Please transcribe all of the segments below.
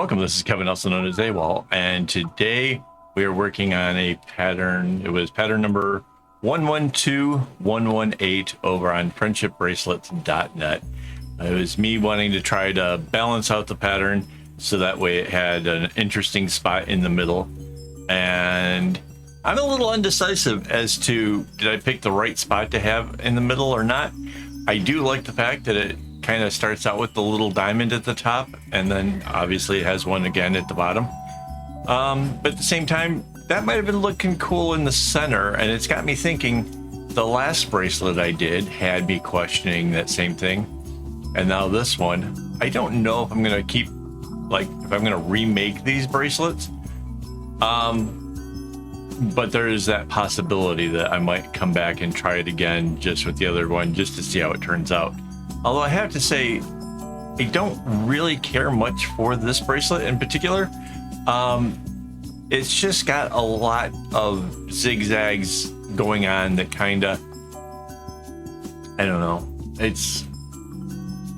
welcome. This is Kevin, also known as AKAAWOL, and today we are working on a pattern. It was pattern number 112118 over on friendshipbracelets.net. It was me wanting to try to balance out the pattern so that way it had an interesting spot in the middle. And I'm a little undecisive as to did I pick the right spot to have in the middle or not. I do like the fact that it kind of starts out with the little diamond at the top, and then obviously it has one again at the bottom. But at the same time, that might have been looking cool in the center, and it's got me thinking the last bracelet I did had me questioning that same thing. And now this one, I don't know if I'm going to keep, like, if I'm going to remake these bracelets. But there is that possibility that I might come back and try it again just with the other one, just to see how it turns out. Although I have to say, I don't really care much for this bracelet in particular. It's just got a lot of zigzags going on that kind of, I don't know,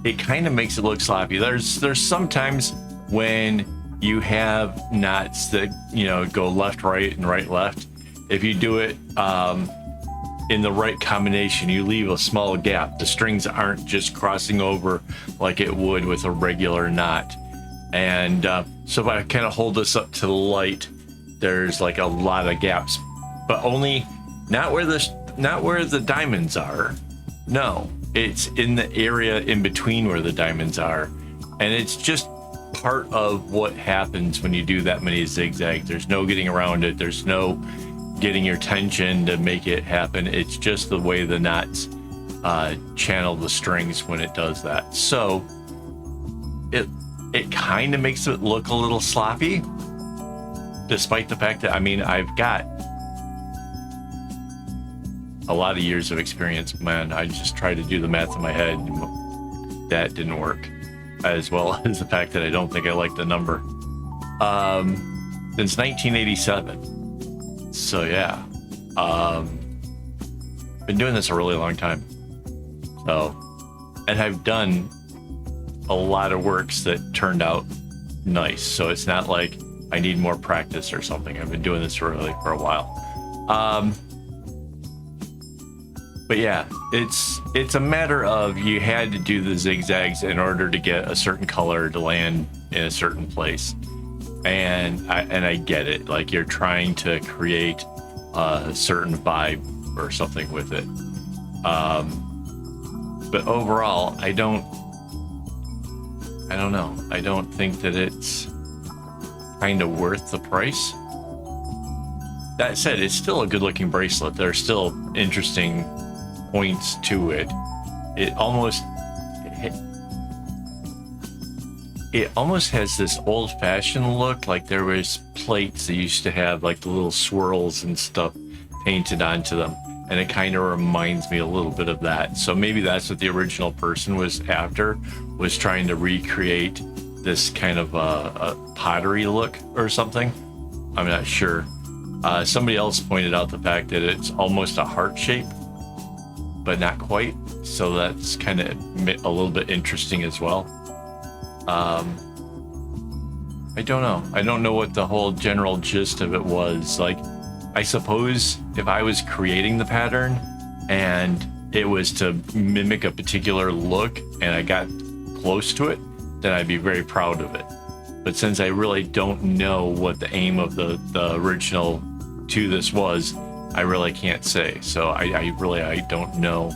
it kind of makes it look sloppy. There's sometimes when you have knots that, you know, go left, right, and right, left. If you do it in the right combination, you leave a small gap. The strings aren't just crossing over like it would with a regular knot. And so if I kind of hold this up to the light, there's like a lot of gaps, but only not where the diamonds are. No, it's in the area in between where the diamonds are. And it's just part of what happens when you do that many zigzags. There's no getting around it. There's no getting your tension to make it happen. It's just the way the knots channel the strings when it does that. So it kind of makes it look a little sloppy, despite the fact that, I mean, I've got a lot of years of experience. Man, I just tried to do the math in my head, and that didn't work, as well as the fact that I don't think I like the number. Since 1987. So yeah, been doing this a really long time. So, and I've done a lot of works that turned out nice. So it's not like I need more practice or something. I've been doing this really for a while. But yeah, it's a matter of you had to do the zigzags in order to get a certain color to land in a certain place. And I get it. Like, you're trying to create a certain vibe or something with it. But overall, I don't know. I don't think that it's kind of worth the price. That said, it's still a good looking bracelet. There's still interesting points to it. It almost has this old-fashioned look, like there was plates that used to have like the little swirls and stuff painted onto them, and it kind of reminds me a little bit of that. So maybe that's what the original person was after, was trying to recreate this kind of a pottery look or something. I'm not sure. Somebody else pointed out the fact that it's almost a heart shape, but not quite. So that's kind of a little bit interesting as well. I don't know. I don't know what the whole general gist of it was. Like, I suppose if I was creating the pattern and it was to mimic a particular look and I got close to it, then I'd be very proud of it. But since I really don't know what the aim of the original to this was, I really can't say. So I don't know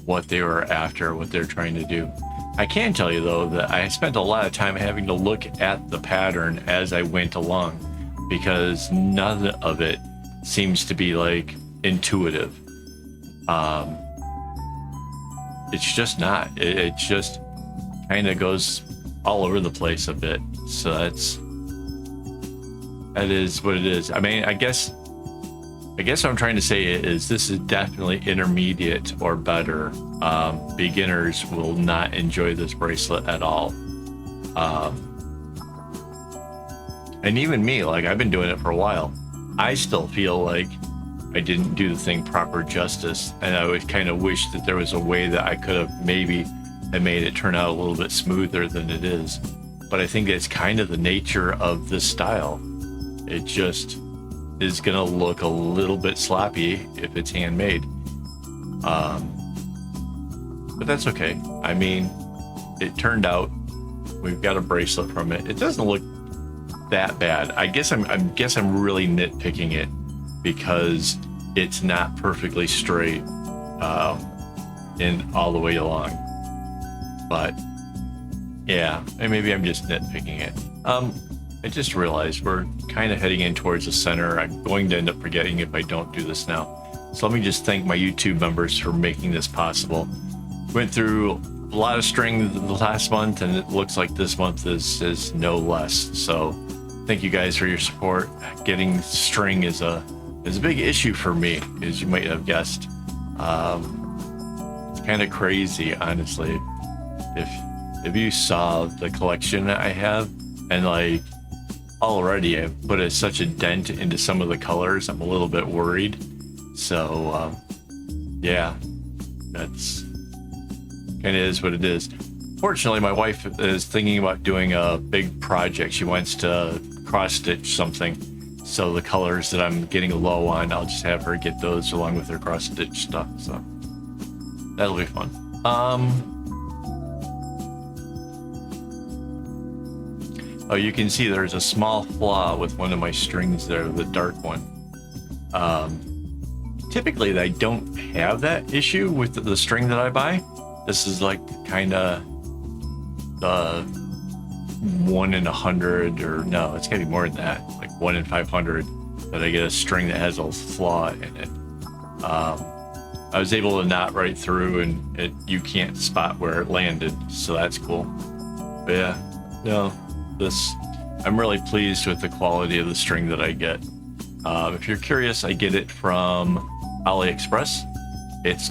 what they were after, what they're trying to do. I can tell you though that I spent a lot of time having to look at the pattern as I went along, because none of it seems to be like intuitive. It's just not. It just kind of goes all over the place a bit. So that is what it is. I mean, I guess what I'm trying to say is this is definitely intermediate or better. Beginners will not enjoy this bracelet at all. And even me, like, I've been doing it for a while. I still feel like I didn't do the thing proper justice, and I would kind of wish that there was a way that I could have maybe and made it turn out a little bit smoother than it is. But I think it's kind of the nature of this style. It just is gonna look a little bit sloppy if it's handmade. But that's okay. I mean, it turned out. We've got a bracelet from it. It doesn't look that bad. I guess I'm really nitpicking it because it's not perfectly straight in all the way along. But yeah, and maybe I'm just nitpicking it. I just realized we're kind of heading in towards the center. I'm going to end up forgetting if I don't do this now. So let me just thank my YouTube members for making this possible. Went through a lot of string the last month, and it looks like this month is no less. So thank you guys for your support. Getting string is a big issue for me, as you might have guessed. It's kind of crazy, honestly. If you saw the collection I have, and like already I've put such a dent into some of the colors, I'm a little bit worried. So yeah, that's kind of is what it is. Fortunately, my wife is thinking about doing a big project. She wants to cross stitch something, so the colors that I'm getting low on, I'll just have her get those along with her cross stitch stuff. So that'll be fun. Oh, you can see there's a small flaw with one of my strings there, the dark one. Typically, I don't have that issue with the string that I buy. This is like kind of the 1 in 100, or no, it's gotta be more than that, like 1 in 500 that I get a string that has a flaw in it. I was able to knot right through, and you can't spot where it landed, so that's cool. But yeah, no, I'm really pleased with the quality of the string that I get. If you're curious, I get it from AliExpress. It's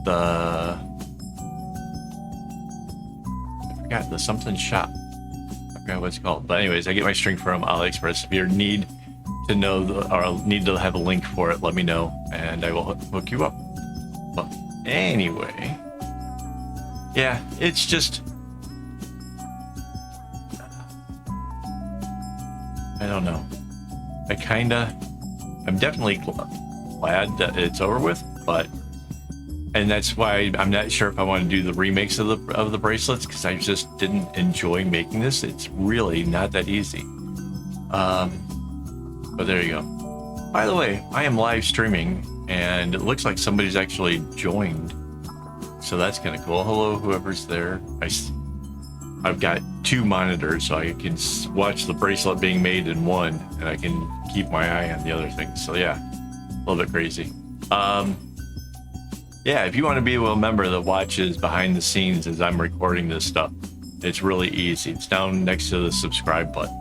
the the something shop. I forgot what it's called. But anyways, I get my string from AliExpress. If you need to know or need to have a link for it, let me know and I will hook you up. But anyway, yeah, it's just, I don't know. I'm definitely glad that it's over with, and that's why I'm not sure if I want to do the remakes of the bracelets, because I just didn't enjoy making this. It's really not that easy. But there you go. By the way, I am live streaming, and it looks like somebody's actually joined, so that's kind of cool. Hello, whoever's there. I've got 2 monitors, so I can watch the bracelet being made in one, and I can keep my eye on the other things. So yeah, a little bit crazy. Yeah, if you want to be a member that watches behind the scenes as I'm recording this stuff, it's really easy. It's down next to the subscribe button.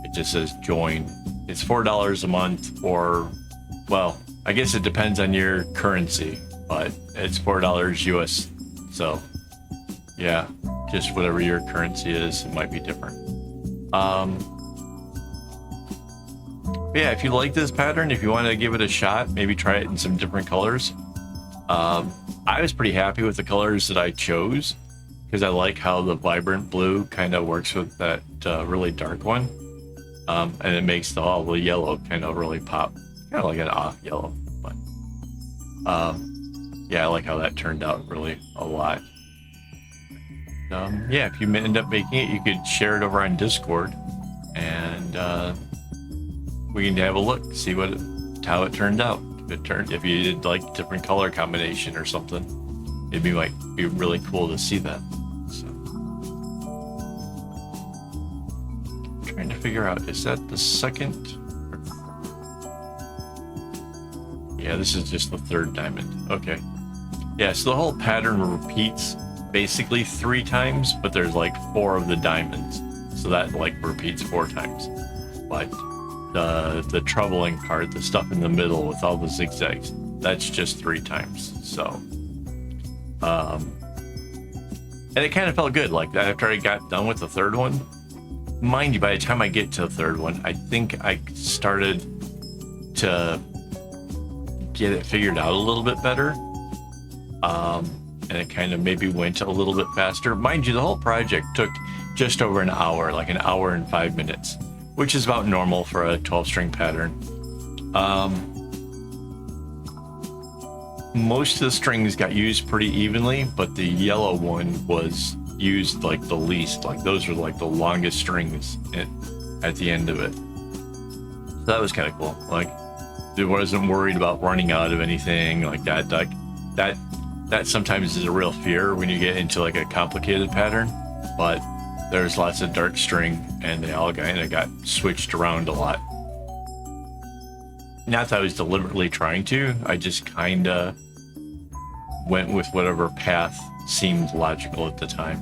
It just says join. It's $4 a month, or, well, I guess it depends on your currency, but it's $4 US. So yeah, just whatever your currency is, it might be different. Yeah, if you like this pattern, if you want to give it a shot, maybe try it in some different colors. I was pretty happy with the colors that I chose, because I like how the vibrant blue kind of works with that really dark one, and it makes all the yellow kind of really pop, kind of like an off yellow. But yeah, I like how that turned out really a lot. Yeah, if you end up making it, you could share it over on Discord, and we can have a look, see how it turned out. If you did like different color combination or something, might be really cool to see that. So, trying to figure out, is that the second? Yeah, this is just the 3rd diamond. Okay. Yeah, so the whole pattern repeats basically 3 times, but there's like 4 of the diamonds, so that like repeats 4 times. But the troubling part, the stuff in the middle with all the zigzags, that's just 3 times. So and it kind of felt good, like that after I got done with the 3rd one. Mind you, by the time I get to the 3rd one, I think I started to get it figured out a little bit better. and it kind of maybe went a little bit faster. Mind you, the whole project took just over an hour, like an hour and 5 minutes, which is about normal for a 12-string pattern. Most of the strings got used pretty evenly, but the yellow one was used like the least. Like those were like the longest strings at the end of it. So that was kind of cool. Like, I wasn't worried about running out of anything like that. Like that sometimes is a real fear when you get into like a complicated pattern, but there's lots of dark string and they all kind of got switched around a lot. Not that I was deliberately trying to, I just kind of went with whatever path seemed logical at the time.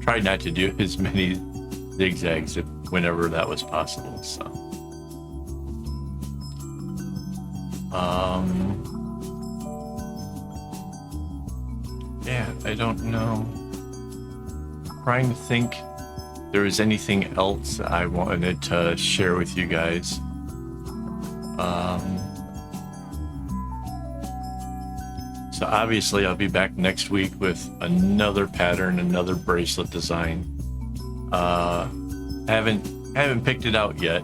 Tried not to do as many zigzags whenever that was possible, so. Yeah, I don't know. Trying to think if there was anything else I wanted to share with you guys. So obviously I'll be back next week with another pattern, another bracelet design. Haven't picked it out yet.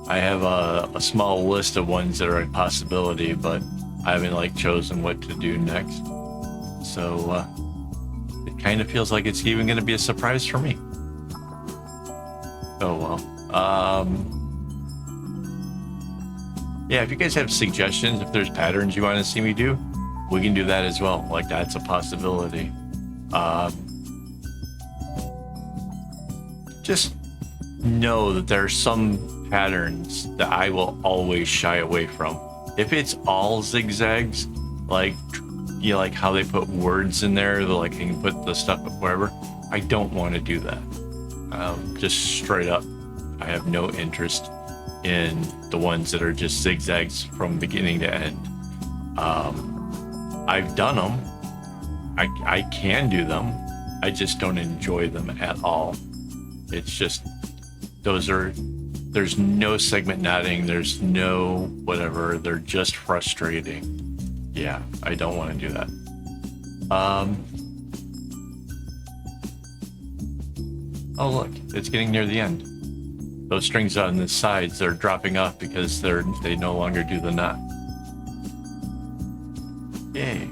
I have a small list of ones that are a possibility, but I haven't like chosen what to do next. So it kind of feels like it's even going to be a surprise for me. Oh well. Yeah, if you guys have suggestions, if there's patterns you want to see me do, we can do that as well. Like, that's a possibility. Just know that there are some patterns that I will always shy away from. If it's all zigzags, like, you know, like how they put words in there, like you can put the stuff wherever, I don't want to do that. Just straight up, I have no interest in the ones that are just zigzags from beginning to end. I've done them. I can do them. I just don't enjoy them at all. It's just, there's no segment knotting, there's no whatever, they're just frustrating. Yeah, I don't want to do that. Oh look, it's getting near the end. Those strings on the sides, they're dropping off because they no longer do the knot. Yay.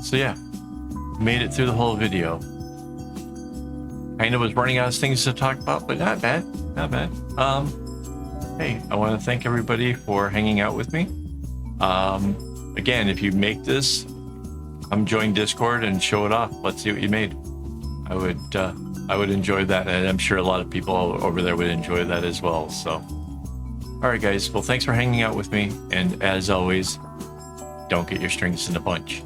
So yeah, made it through the whole video. Kind of was running out of things to talk about, but not bad, not bad. Hey, I want to thank everybody for hanging out with me. Again, if you make this, come join Discord and show it off. Let's see what you made. I would enjoy that, and I'm sure a lot of people over there would enjoy that as well. So, all right, guys. Well, thanks for hanging out with me, and as always, don't get your strings in a bunch.